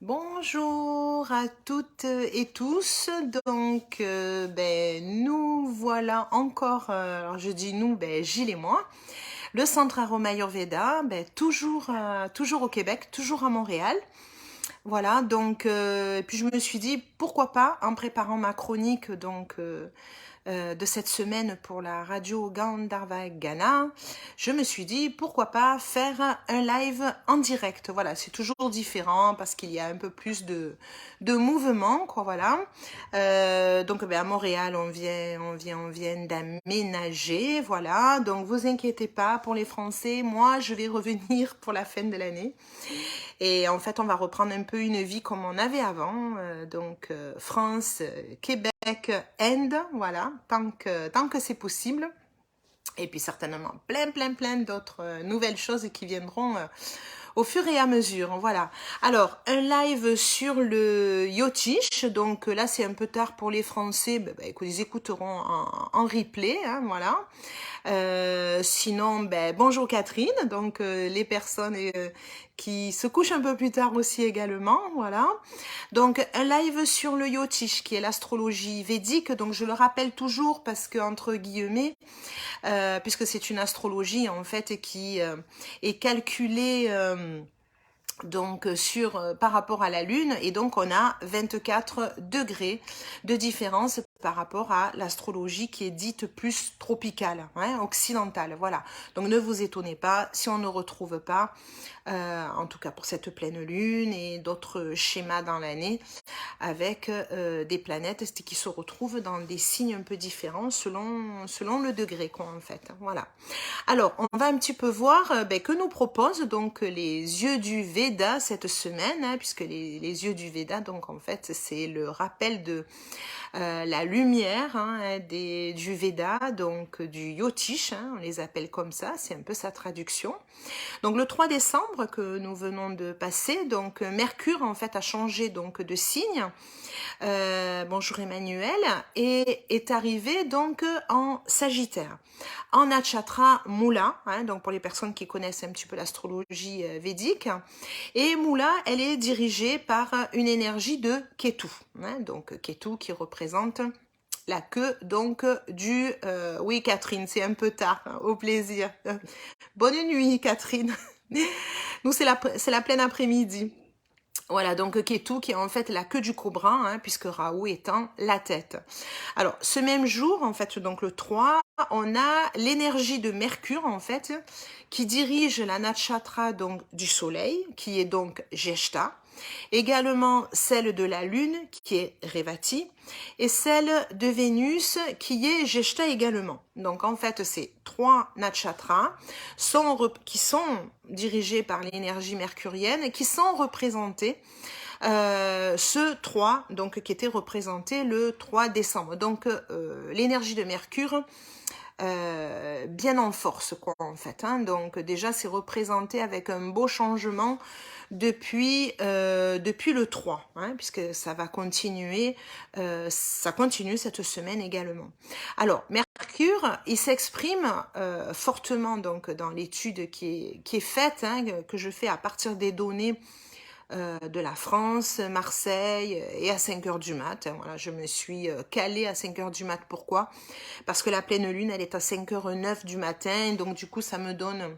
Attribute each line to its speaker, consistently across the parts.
Speaker 1: Bonjour à toutes et tous. Nous voilà encore, alors je dis nous, Gilles et moi, le Centre Aroma Ayurveda, toujours au Québec, toujours à Montréal. Voilà, et puis je me suis dit, pourquoi pas, en préparant ma chronique, de cette semaine pour la radio Gandharva Ghana, je me suis dit pourquoi pas faire un live en direct. Voilà, c'est toujours différent parce qu'il y a un peu plus de mouvement, quoi, voilà. À Montréal, on vient d'aménager, voilà. Donc vous inquiétez pas pour les Français, moi je vais revenir pour la fin de l'année. Et en fait, on va reprendre un peu une vie comme on avait avant. France, Québec, Inde, voilà, tant que c'est possible. Et puis certainement plein d'autres nouvelles choses qui viendront au fur et à mesure. Voilà. Alors, un live sur le Yotish. Donc là, c'est un peu tard pour les Français. Ils écouteront en replay. Hein, voilà. Sinon, bonjour Catherine. Les personnes qui se couchent un peu plus tard aussi également. Voilà. Donc, un live sur le Yotish, qui est l'astrologie védique. Donc, je le rappelle toujours parce que, entre guillemets, puisque c'est une astrologie en fait qui est calculée par rapport à la Lune, et donc on a 24 degrés de différence par rapport à l'astrologie qui est dite plus tropicale, hein, occidentale, voilà. Donc ne vous étonnez pas si on ne retrouve pas, en tout cas pour cette pleine lune et d'autres schémas dans l'année, avec des planètes qui se retrouvent dans des signes un peu différents selon le degré, quoi, en fait. Voilà. Alors, on va un petit peu voir que nous proposent donc les yeux du Veda cette semaine, hein, puisque les yeux du Veda, donc en fait, c'est le rappel de la lumière, hein, du Veda, donc du Yotish, hein, on les appelle comme ça, c'est un peu sa traduction. Donc le 3 décembre que nous venons de passer, donc Mercure en fait a changé donc de signe. Bonjour Emmanuel, et est arrivé donc en Sagittaire, en Natchatra Mula, hein, donc pour les personnes qui connaissent un petit peu l'astrologie védique. Et Mula, elle est dirigée par une énergie de Ketu, hein, donc Ketu qui représente la queue donc du... oui Catherine, c'est un peu tard, hein, au plaisir. Bonne nuit Catherine. Nous c'est la pleine après-midi. Voilà, donc Ketu qui est en fait la queue du cobra, hein, puisque Rahu étant la tête. Alors, ce même jour, en fait, donc le 3, on a l'énergie de Mercure, en fait, qui dirige la nakshatra donc, du Soleil, qui est donc Jeshta, également celle de la Lune, qui est Revati, et celle de Vénus, qui est Jeshta également. Donc, en fait, ces trois nakshatras qui sont dirigés par l'énergie mercurienne, qui sont représentés ce 3, donc qui était représenté le 3 décembre. Donc l'énergie de Mercure bien en force, quoi, en fait. Hein. Donc déjà, c'est représenté avec un beau changement depuis le 3, hein, puisque ça va continuer, ça continue cette semaine également. Alors, Mercure, il s'exprime fortement donc dans l'étude qui est faite, hein, que je fais à partir des données de la France, Marseille, et à 5 heures du mat. Voilà, je me suis calée à 5 heures du mat. Pourquoi? Parce que la pleine lune, elle est à 5h09 du matin, donc du coup, ça me donne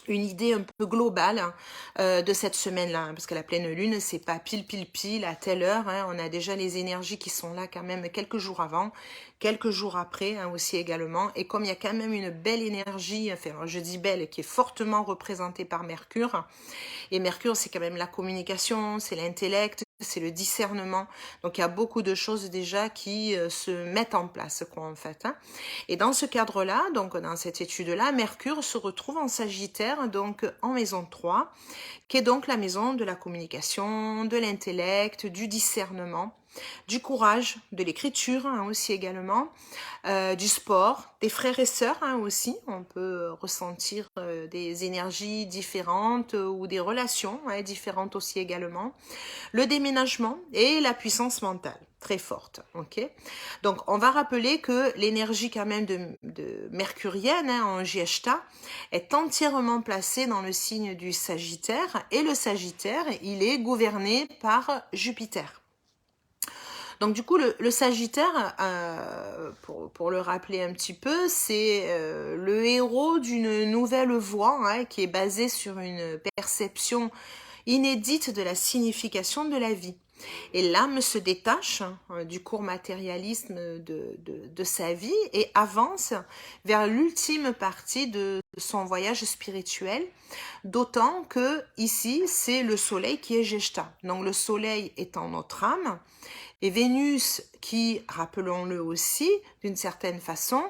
Speaker 1: une idée un peu globale de cette semaine-là, hein, parce que la pleine lune, c'est pas pile à telle heure, hein, on a déjà les énergies qui sont là quand même quelques jours avant, quelques jours après, hein, aussi également, et comme il y a quand même une belle énergie, enfin je dis belle, qui est fortement représentée par Mercure, et Mercure c'est quand même la communication, c'est l'intellect, c'est le discernement, donc il y a beaucoup de choses déjà qui se mettent en place, quoi, en fait, hein. Et dans ce cadre-là, donc dans cette étude-là, Mercure se retrouve en Sagittaire, donc en maison 3, qui est donc la maison de la communication, de l'intellect, du discernement. du courage, de l'écriture hein, aussi également, du sport, des frères et sœurs hein, aussi. On peut ressentir des énergies différentes ou des relations hein, différentes aussi également. Le déménagement et la puissance mentale très forte, ok. Donc on va rappeler que l'énergie quand même de mercurienne hein, en Gieshta est entièrement placée dans le signe du Sagittaire et le Sagittaire il est gouverné par Jupiter. Donc du coup le Sagittaire, pour le rappeler un petit peu, c'est le héros d'une nouvelle voie hein, qui est basée sur une perception inédite de la signification de la vie. Et l'âme se détache du court matérialisme de sa vie et avance vers l'ultime partie de son voyage spirituel, d'autant que ici c'est le soleil qui est Jeshta. Donc le soleil étant notre âme et Vénus qui, rappelons-le aussi, d'une certaine façon,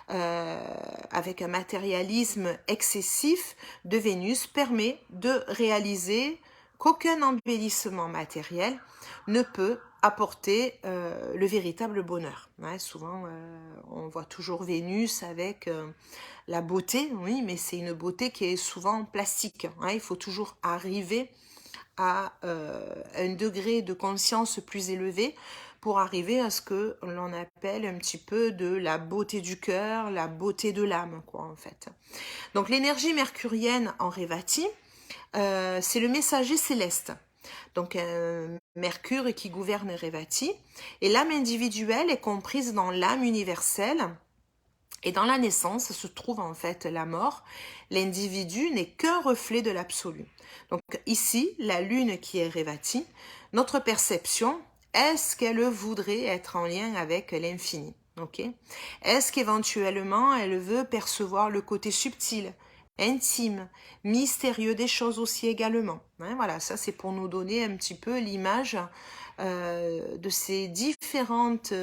Speaker 1: avec un matérialisme excessif de Vénus, permet de réaliser qu'aucun embellissement matériel ne peut apporter le véritable bonheur. Ouais, souvent, on voit toujours Vénus avec la beauté, oui, mais c'est une beauté qui est souvent plastique. Hein, il faut toujours arriver à un degré de conscience plus élevé pour arriver à ce que l'on appelle un petit peu de la beauté du cœur, la beauté de l'âme, quoi, en fait. Donc l'énergie mercurienne en Révati, c'est le messager céleste. Donc Mercure qui gouverne Révati. Et l'âme individuelle est comprise dans l'âme universelle. Et dans la naissance se trouve en fait la mort. L'individu n'est qu'un reflet de l'absolu. Donc ici, la lune qui est Révati, notre perception, est-ce qu'elle voudrait être en lien avec l'infini? Okay. Est-ce qu'éventuellement elle veut percevoir le côté subtil, intime, mystérieux des choses aussi également. Hein, voilà, ça c'est pour nous donner un petit peu l'image de ces différentes,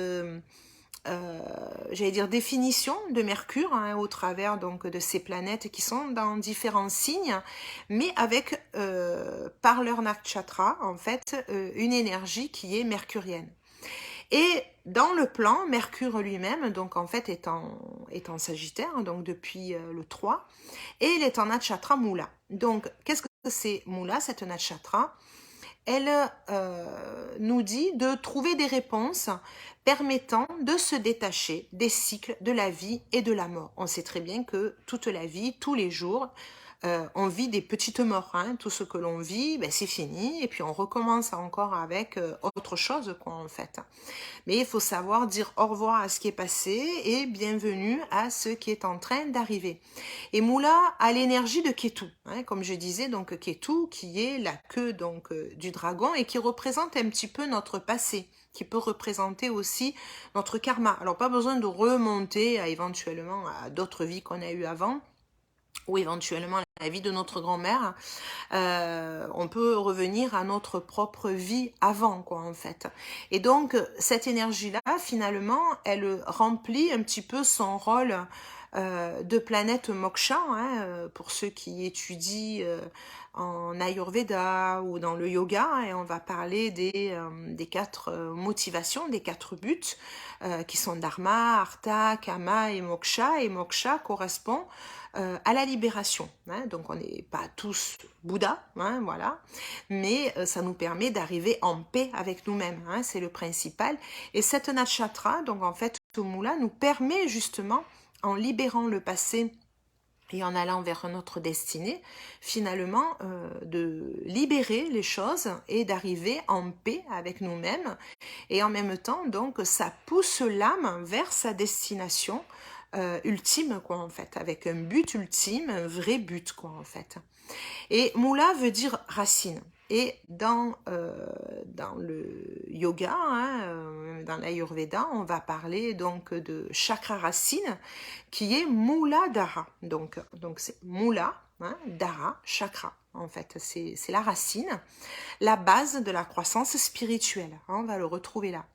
Speaker 1: j'allais dire définitions de Mercure hein, au travers donc de ces planètes qui sont dans différents signes, mais avec par leur nakshatra en fait une énergie qui est mercurienne. Et dans le plan, Mercure lui-même, donc en fait est en Sagittaire, donc depuis le 3, et il est en Nakshatra Mula. Donc qu'est-ce que c'est Mula, cette Nakshatra? Elle nous dit de trouver des réponses permettant de se détacher des cycles de la vie et de la mort. On sait très bien que toute la vie, tous les jours, on vit des petites morts. Hein. Tout ce que l'on vit, ben, c'est fini. Et puis on recommence encore avec autre chose, quoi, en fait. Mais il faut savoir dire au revoir à ce qui est passé et bienvenue à ce qui est en train d'arriver. Et Moula a l'énergie de Ketu, hein, comme je disais, donc Ketu qui est la queue donc du dragon et qui représente un petit peu notre passé, qui peut représenter aussi notre karma. Alors pas besoin de remonter à, éventuellement à d'autres vies qu'on a eues avant, ou éventuellement la vie de notre grand-mère, on peut revenir à notre propre vie avant, quoi, en fait. Et donc, cette énergie-là, finalement, elle remplit un petit peu son rôle de planète moksha, hein, pour ceux qui étudient en Ayurveda ou dans le yoga, et on va parler des 4 motivations, des 4 buts, qui sont Dharma, Artha, Kama et Moksha correspond à la libération. Hein, donc on n'est pas tous Bouddha, hein, voilà, mais ça nous permet d'arriver en paix avec nous-mêmes, hein, c'est le principal. Et cette nakshatra, donc en fait, Mula nous permet justement, en libérant le passé et en allant vers notre destinée, finalement, de libérer les choses et d'arriver en paix avec nous-mêmes. Et en même temps, donc, ça pousse l'âme vers sa destination ultime, quoi, en fait, avec un but ultime, un vrai but, quoi, en fait. Et Mula veut dire racine. Et dans le yoga, hein, dans l'Ayurveda, on va parler donc de chakra racine qui est Muladhara. Donc c'est Mula, hein, Dhara, chakra. En fait, c'est la racine, la base de la croissance spirituelle. Hein, on va le retrouver là.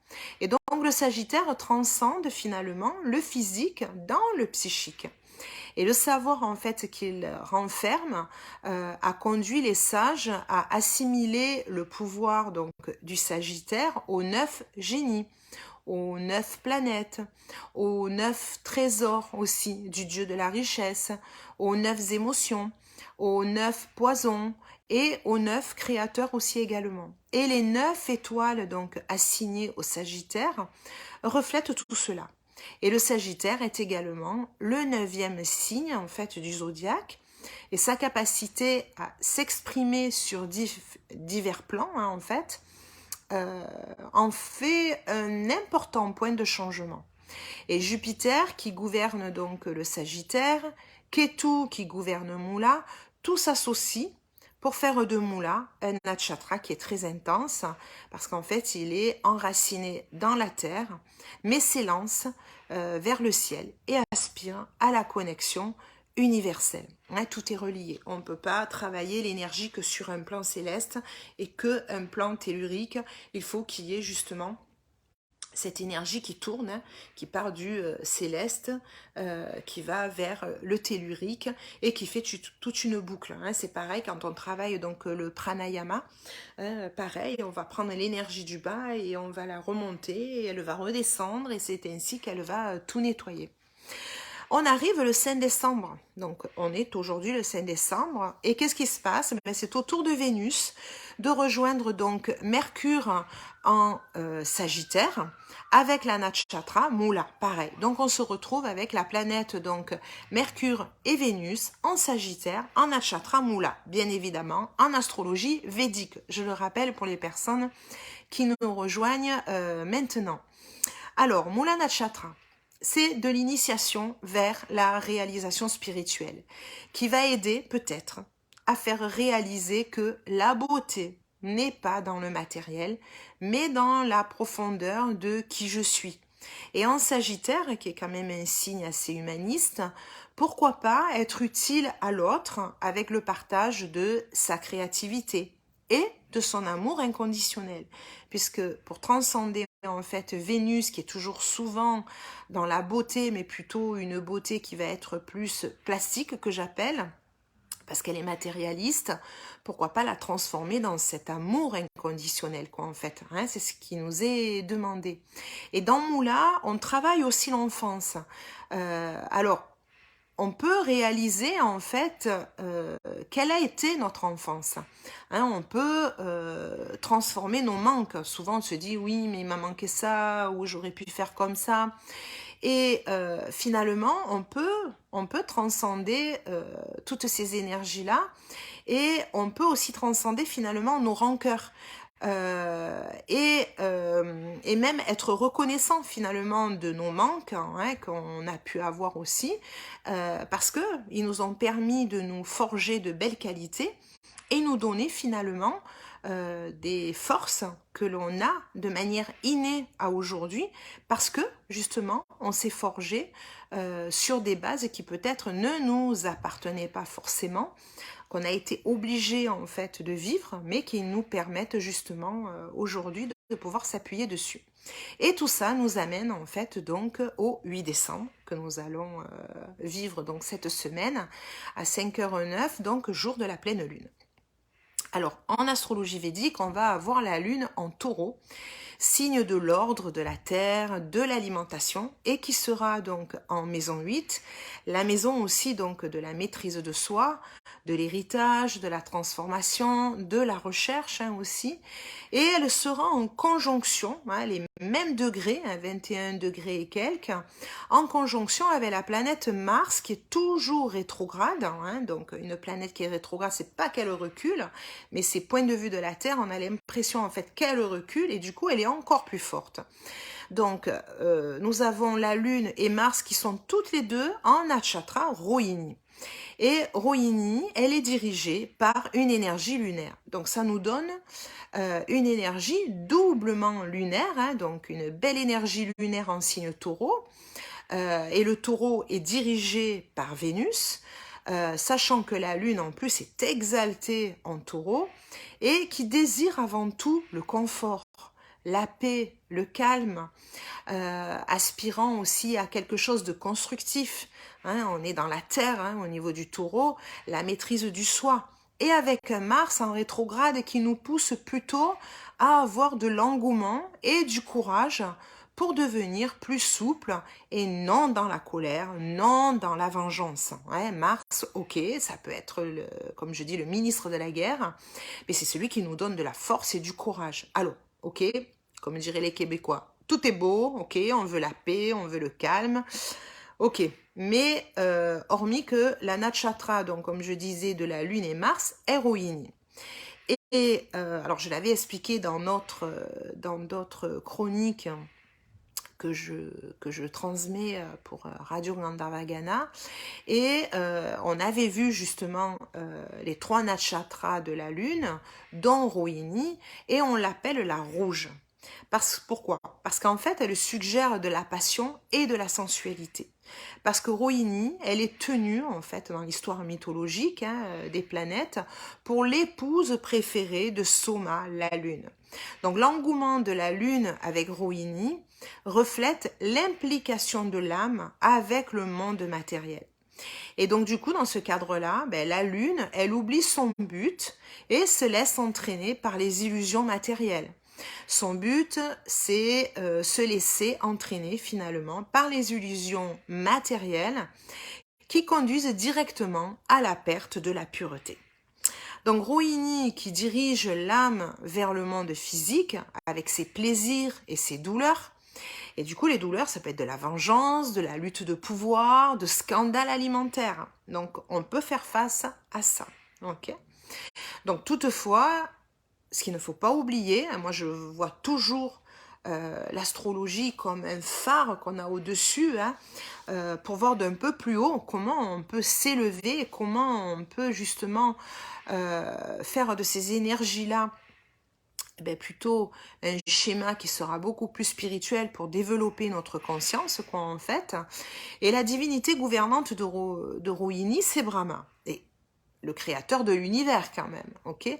Speaker 1: Et donc le Sagittaire transcende finalement le physique dans le psychique. Et le savoir en fait qu'il renferme a conduit les sages à assimiler le pouvoir donc du Sagittaire aux 9 génies, aux 9 planètes, aux 9 trésors aussi du dieu de la richesse, aux 9 émotions, aux 9 poisons et aux 9 créateurs aussi également. Et les 9 étoiles donc assignées au Sagittaire reflètent tout cela. Et le Sagittaire est également le 9e signe en fait du zodiaque, et sa capacité à s'exprimer sur divers plans en fait en fait un important point de changement. Et Jupiter qui gouverne donc le Sagittaire, Ketu qui gouverne Moula, tout s'associe pour faire de Moula un nakshatra qui est très intense parce qu'en fait il est enraciné dans la terre mais s'élance vers le ciel et aspire à la connexion universelle. Tout est relié. On ne peut pas travailler l'énergie que sur un plan céleste et que un plan tellurique. Il faut qu'il y ait justement cette énergie qui tourne, qui part du céleste, qui va vers le tellurique et qui fait toute une boucle. C'est pareil quand on travaille donc le pranayama, pareil, on va prendre l'énergie du bas et on va la remonter et elle va redescendre et c'est ainsi qu'elle va tout nettoyer. On arrive le 5 décembre, donc on est aujourd'hui le 5 décembre, et qu'est-ce qui se passe? C'est au tour de Vénus de rejoindre donc Mercure en Sagittaire avec la nakshatra Moula, pareil. Donc on se retrouve avec la planète donc Mercure et Vénus en Sagittaire en nakshatra Moula, bien évidemment en astrologie védique. Je le rappelle pour les personnes qui nous rejoignent maintenant. Alors Moula nakshatra, c'est de l'initiation vers la réalisation spirituelle qui va aider peut-être à faire réaliser que la beauté n'est pas dans le matériel, mais dans la profondeur de qui je suis. Et en Sagittaire, qui est quand même un signe assez humaniste, pourquoi pas être utile à l'autre avec le partage de sa créativité et de son amour inconditionnel. Puisque pour transcender en fait Vénus, qui est toujours souvent dans la beauté, mais plutôt une beauté qui va être plus plastique que j'appelle, parce qu'elle est matérialiste, pourquoi pas la transformer dans cet amour inconditionnel, quoi, en fait. C'est ce qui nous est demandé. Et dans Moula, on travaille aussi l'enfance. Alors, on peut réaliser en fait quelle a été notre enfance. On peut transformer nos manques. Souvent on se dit oui mais il m'a manqué ça ou j'aurais pu faire comme ça. Et finalement on peut transcender toutes ces énergies-là et on peut aussi transcender finalement nos rancœurs. Et même être reconnaissant finalement de nos manques qu'on a pu avoir aussi parce que ils nous ont permis de nous forger de belles qualités et nous donner finalement des forces que l'on a de manière innée à aujourd'hui parce que justement on s'est forgé sur des bases qui peut-être ne nous appartenaient pas forcément, qu'on a été obligé en fait de vivre, mais qui nous permettent justement aujourd'hui de pouvoir s'appuyer dessus. Et tout ça nous amène en fait donc au 8 décembre que nous allons vivre donc cette semaine à 5h09, donc jour de la pleine lune. Alors en astrologie védique, on va avoir la lune en taureau, signe de l'ordre, de la terre, de l'alimentation, et qui sera donc en maison 8, la maison aussi donc de la maîtrise de soi, de l'héritage, de la transformation, de la recherche aussi, et elle sera en conjonction, les mêmes degrés, 21 degrés et quelques, en conjonction avec la planète Mars qui est toujours rétrograde, donc une planète qui est rétrograde, c'est pas qu'elle recule, mais c'est point de vue de la Terre, on a l'impression en fait qu'elle recule et du coup elle est encore plus forte. Donc nous avons la Lune et Mars qui sont toutes les deux en nakshatra Rohini. Et Rohini, elle est dirigée par une énergie lunaire. Donc ça nous donne une énergie doublement lunaire, donc une belle énergie lunaire en signe taureau. Et le taureau est dirigé par Vénus, sachant que la lune en plus est exaltée en taureau et qui désire avant tout le confort, la paix, le calme, aspirant aussi à quelque chose de constructif. Hein, on est dans la terre, hein, au niveau du taureau, la maîtrise du soi. Et avec un Mars en rétrograde qui nous pousse plutôt à avoir de l'engouement et du courage pour devenir plus souple et non dans la colère, non dans la vengeance. Ouais, Mars, ok, ça peut être, comme je dis, le ministre de la guerre, mais c'est celui qui nous donne de la force et du courage. Alors, ok, comme diraient les Québécois, tout est beau, ok, on veut la paix, on veut le calme, ok, mais hormis que la nakshatra, donc comme je disais, de la Lune et Mars, est Rohini. Et alors je l'avais expliqué dans d'autres chroniques que je transmets pour Radio Gandharvagana. Et on avait vu justement les 3 nakshatras de la Lune, dont Rohini, et on l'appelle la rouge. Pourquoi? Parce qu'en fait, elle suggère de la passion et de la sensualité. Parce que Rohini, elle est tenue, en fait, dans l'histoire mythologique des planètes, pour l'épouse préférée de Soma, la Lune. Donc l'engouement de la Lune avec Rohini reflète l'implication de l'âme avec le monde matériel. Et donc du coup, dans ce cadre-là, la Lune, elle oublie son but et se laisse entraîner par les illusions matérielles. Son but, c'est se laisser entraîner finalement par les illusions matérielles qui conduisent directement à la perte de la pureté. Donc Rohini qui dirige l'âme vers le monde physique avec ses plaisirs et ses douleurs. Et du coup, les douleurs, ça peut être de la vengeance, de la lutte de pouvoir, de scandales alimentaires. Donc, on peut faire face à ça. Okay. Donc, toutefois, ce qu'il ne faut pas oublier, moi je vois toujours l'astrologie comme un phare qu'on a au-dessus, pour voir d'un peu plus haut comment on peut s'élever, comment on peut justement faire de ces énergies-là plutôt un schéma qui sera beaucoup plus spirituel pour développer notre conscience, quoi, en fait. Et la divinité gouvernante de Rohini, c'est Brahma, et le créateur de l'univers quand même, ok.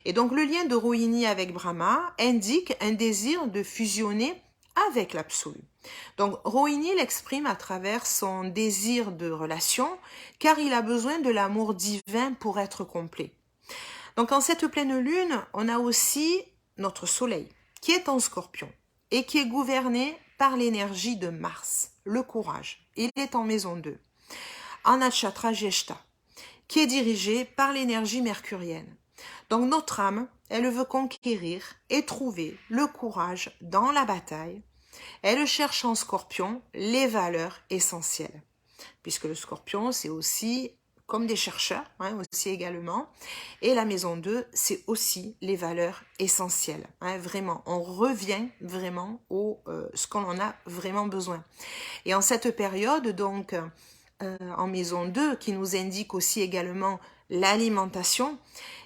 Speaker 1: Et donc le lien de Rohini avec Brahma indique un désir de fusionner avec l'absolu. Donc Rohini l'exprime à travers son désir de relation, car il a besoin de l'amour divin pour être complet. Donc en cette pleine lune, on a aussi notre soleil, qui est en Scorpion, et qui est gouverné par l'énergie de Mars, le courage. Il est en maison 2, en Nakshatra Jyeshta, qui est dirigé par l'énergie mercurienne. Donc notre âme, elle veut conquérir et trouver le courage dans la bataille. Elle cherche en Scorpion les valeurs essentielles. Puisque le Scorpion, c'est aussi comme des chercheurs, aussi également. Et la maison 2, c'est aussi les valeurs essentielles. Vraiment, on revient vraiment au ce qu'on en a vraiment besoin. Et en cette période, donc, en maison 2, qui nous indique aussi également l'alimentation,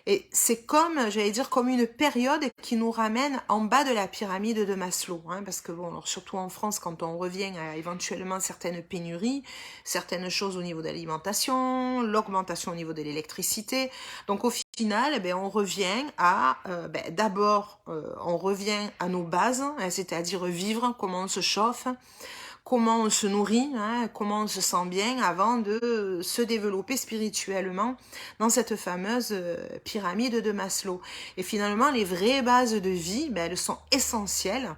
Speaker 1: et c'est comme, j'allais dire, comme une période qui nous ramène en bas de la pyramide de Maslow, parce que bon, alors surtout en France, quand on revient à éventuellement certaines pénuries, certaines choses au niveau de l'alimentation, l'augmentation au niveau de l'électricité, donc au final, on revient à, d'abord, on revient à nos bases, c'est-à-dire vivre, comment on se chauffe, comment on se nourrit, comment on se sent bien avant de se développer spirituellement dans cette fameuse pyramide de Maslow. Et finalement, les vraies bases de vie, elles sont essentielles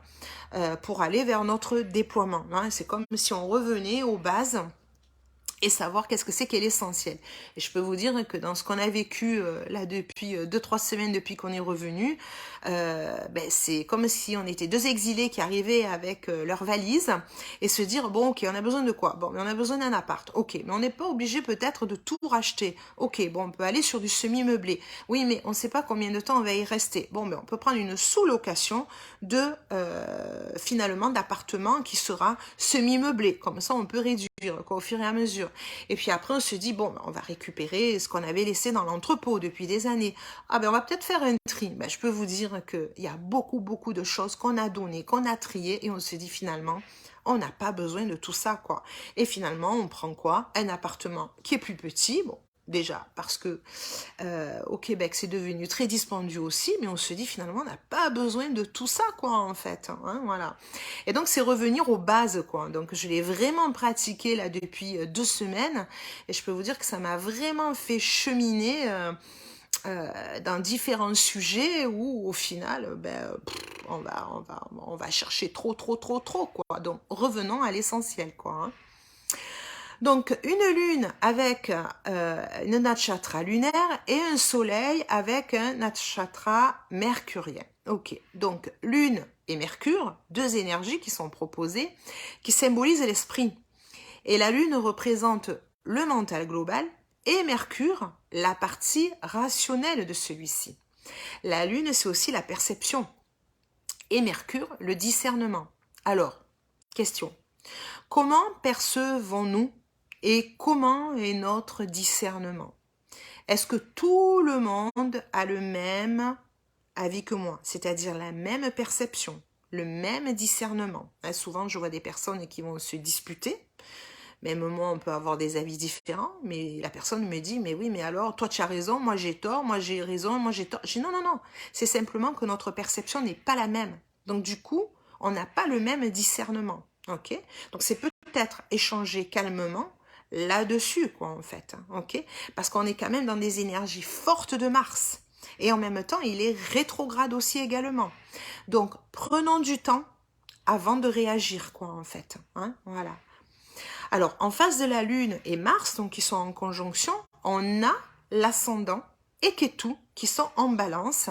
Speaker 1: pour aller vers notre déploiement. C'est comme si on revenait aux bases et savoir qu'est-ce que c'est qu'est l'essentiel. Et je peux vous dire que dans ce qu'on a vécu là depuis 2-3 semaines depuis qu'on est revenu, c'est comme si on était 2 exilés qui arrivaient avec leurs valises et se dire, bon ok, on a besoin de quoi? Bon, mais on a besoin d'un appart, ok, mais on n'est pas obligé peut-être de tout racheter, ok, bon, on peut aller sur du semi-meublé, oui, mais on ne sait pas combien de temps on va y rester, bon, mais on peut prendre une sous-location de finalement d'appartement qui sera semi-meublé, comme ça on peut réduire au fur et à mesure. Et puis après, on se dit, bon, on va récupérer ce qu'on avait laissé dans l'entrepôt depuis des années. Ah on va peut-être faire un tri. Je peux vous dire qu'il y a beaucoup, beaucoup de choses qu'on a données, qu'on a triées, et on se dit finalement, on n'a pas besoin de tout ça, quoi. Et finalement, on prend quoi? Un appartement qui est plus petit, bon, déjà, parce que au Québec, c'est devenu très dispendieux aussi, mais on se dit finalement, on n'a pas besoin de tout ça, quoi, en fait. Hein, voilà. Et donc, c'est revenir aux bases, quoi. Donc, je l'ai vraiment pratiqué là depuis 2 semaines, et je peux vous dire que ça m'a vraiment fait cheminer dans différents sujets où, au final, on va chercher trop, quoi. Donc, revenons à l'essentiel, quoi. Hein. Donc, une lune avec une nakshatra lunaire et un soleil avec un nakshatra mercurien. Ok, donc lune et mercure, deux énergies qui sont proposées, qui symbolisent l'esprit. Et la lune représente le mental global et Mercure, la partie rationnelle de celui-ci. La lune, c'est aussi la perception. Et Mercure, le discernement. Alors, question. Comment percevons-nous et comment est notre discernement? Est-ce que tout le monde a le même avis que moi, c'est-à-dire la même perception, le même discernement? Souvent, je vois des personnes qui vont se disputer. Même moi, on peut avoir des avis différents, mais la personne me dit, mais oui, mais alors, toi, tu as raison, moi, j'ai tort, moi, j'ai raison, moi, j'ai tort. Je dis, non, non, non, c'est simplement que notre perception n'est pas la même. Donc, du coup, on n'a pas le même discernement, ok? Donc, c'est peut-être échanger calmement là-dessus, quoi, en fait, ok? Parce qu'on est quand même dans des énergies fortes de Mars. Et en même temps, il est rétrograde aussi également. Donc, prenons du temps avant de réagir, quoi, en fait, hein, voilà. Alors, en face de la Lune et Mars, donc qui sont en conjonction, on a l'ascendant et Ketu qui sont en balance.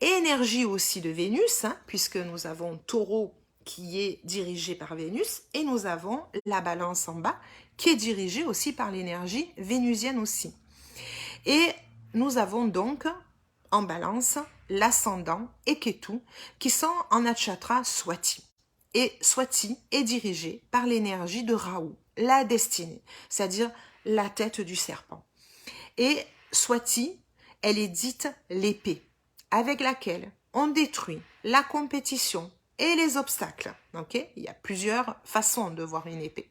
Speaker 1: Énergie aussi de Vénus, hein, puisque nous avons Taureau qui est dirigé par Vénus et nous avons la balance en bas qui est dirigée aussi par l'énergie vénusienne aussi. Et nous avons donc en balance l'ascendant et Ketu qui sont en Nakshatra Swati. Et Swati est dirigé par l'énergie de Rahu, la destinée, c'est-à-dire la tête du serpent. Et Swati, elle est dite l'épée, avec laquelle on détruit la compétition et les obstacles. Okay? Il y a plusieurs façons de voir une épée.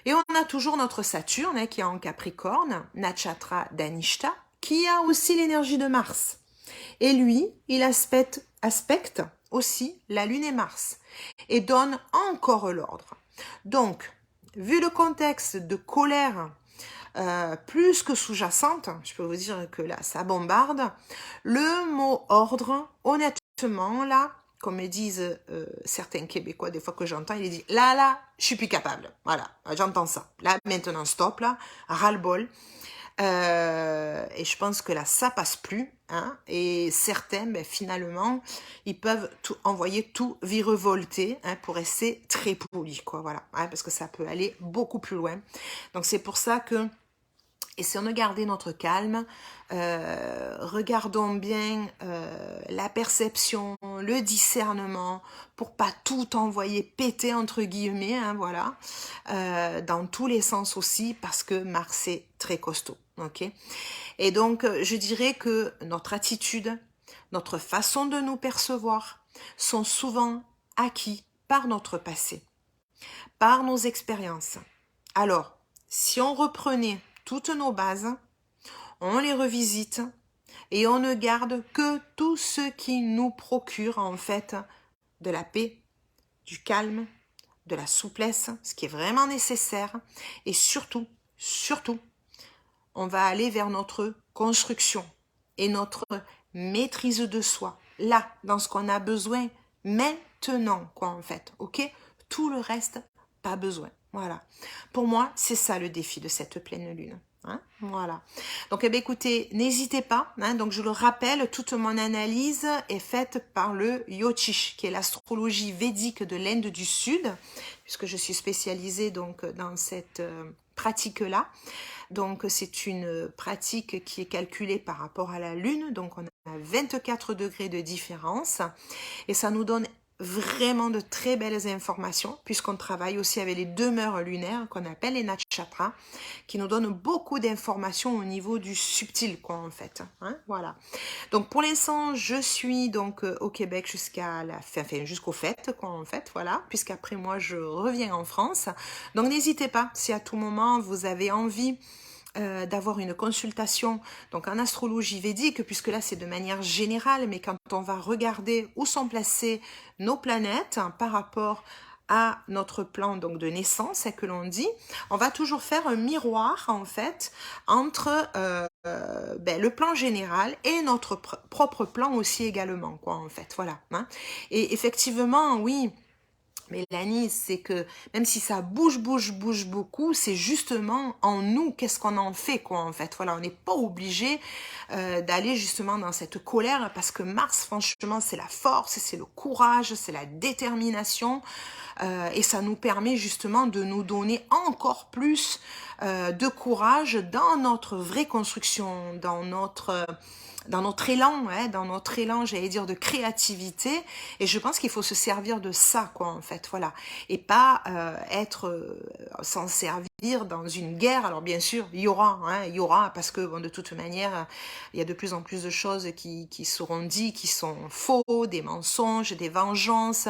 Speaker 1: Et on a toujours notre Saturne qui est en Capricorne, Nakshatra d'Anishta, qui a aussi l'énergie de Mars. Et lui, il aspecte aussi la Lune et Mars et donne encore l'ordre. Donc, vu le contexte de colère plus que sous-jacente, je peux vous dire que là, ça bombarde, le mot ordre, honnêtement, là, comme me disent certains Québécois, des fois que j'entends, ils disent, là, je suis plus capable. Voilà, j'entends ça. Là, maintenant, stop, là, ras-le-bol. Et je pense que là, ça passe plus. Hein, et certains, finalement, ils peuvent envoyer tout virevolter pour rester très poli, quoi, voilà, hein, parce que ça peut aller beaucoup plus loin. Donc c'est pour ça que essayons de garder notre calme, regardons bien la perception, le discernement, pour pas tout envoyer péter entre guillemets, hein, voilà, dans tous les sens aussi, parce que Mars est très costaud, ok. Et donc je dirais que notre attitude, notre façon de nous percevoir, sont souvent acquis par notre passé, par nos expériences. Alors, si on reprenait toutes nos bases, on les revisite et on ne garde que tout ce qui nous procure en fait de la paix, du calme, de la souplesse, ce qui est vraiment nécessaire. Et surtout, on va aller vers notre construction et notre maîtrise de soi. Là, dans ce qu'on a besoin maintenant, quoi, en fait. Ok? Tout le reste, pas besoin. Voilà. Pour moi, c'est ça le défi de cette pleine lune. Hein, voilà. Donc, écoutez, n'hésitez pas. Hein, donc, je le rappelle, toute mon analyse est faite par le Jyotish, qui est l'astrologie védique de l'Inde du Sud, puisque je suis spécialisée donc dans cette pratique-là. Donc, c'est une pratique qui est calculée par rapport à la Lune. Donc, on a 24 degrés de différence et ça nous donne vraiment de très belles informations puisqu'on travaille aussi avec les demeures lunaires qu'on appelle les nakshatras qui nous donnent beaucoup d'informations au niveau du subtil, quoi, en fait. Hein, voilà. Donc, pour l'instant, je suis donc au Québec jusqu'à la fin, jusqu'aux fêtes, quoi, en fait, voilà, puisqu'après moi, je reviens en France. Donc, n'hésitez pas, si à tout moment, vous avez envie d'avoir une consultation donc en astrologie védique, puisque là c'est de manière générale, mais quand on va regarder où sont placées nos planètes par rapport à notre plan donc de naissance que l'on dit, on va toujours faire un miroir en fait entre le plan général et notre propre plan aussi également, quoi, en fait, voilà, hein. Et effectivement, oui, Mélanie, c'est que même si ça bouge beaucoup, c'est justement en nous, qu'est-ce qu'on en fait, quoi, en fait. Voilà, on n'est pas obligé d'aller justement dans cette colère, parce que Mars, franchement, c'est la force, c'est le courage, c'est la détermination, et ça nous permet justement de nous donner encore plus de courage dans notre vraie construction, dans notre élan, hein, j'allais dire, de créativité. Et je pense qu'il faut se servir de ça, quoi, en fait, voilà. Et pas s'en servir dans une guerre. Alors, bien sûr, il y aura, parce que, bon, de toute manière, il y a de plus en plus de choses qui seront dites, qui sont faux, des mensonges, des vengeances,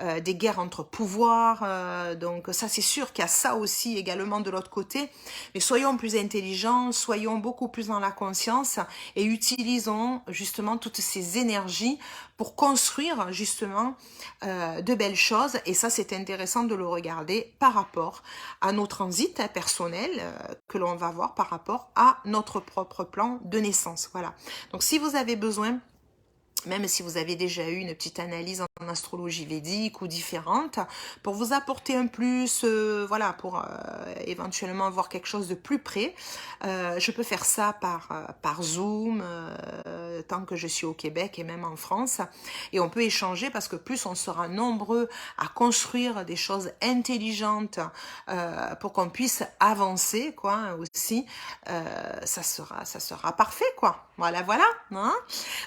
Speaker 1: des guerres entre pouvoirs. Donc, ça, c'est sûr qu'il y a ça aussi également de l'autre côté. Mais soyons plus intelligents, soyons beaucoup plus dans la conscience et utilisons justement toutes ces énergies pour construire justement de belles choses. Et ça, c'est intéressant de le regarder par rapport à nos transits personnels que l'on va voir par rapport à notre propre plan de naissance. Voilà. Donc, si vous avez besoin, même si vous avez déjà eu une petite analyse en astrologie védique ou différente, pour vous apporter un plus, voilà, pour éventuellement voir quelque chose de plus près, je peux faire ça par Zoom, tant que je suis au Québec et même en France, et on peut échanger, parce que plus on sera nombreux à construire des choses intelligentes pour qu'on puisse avancer, quoi, aussi, ça sera parfait, quoi. Voilà, voilà, hein.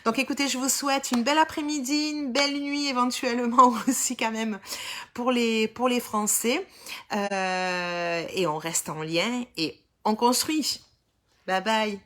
Speaker 1: Donc écoutez, je vous souhaite une belle après-midi, une belle nuit éventuellement aussi quand même pour les Français. Et on reste en lien et on construit. Bye bye.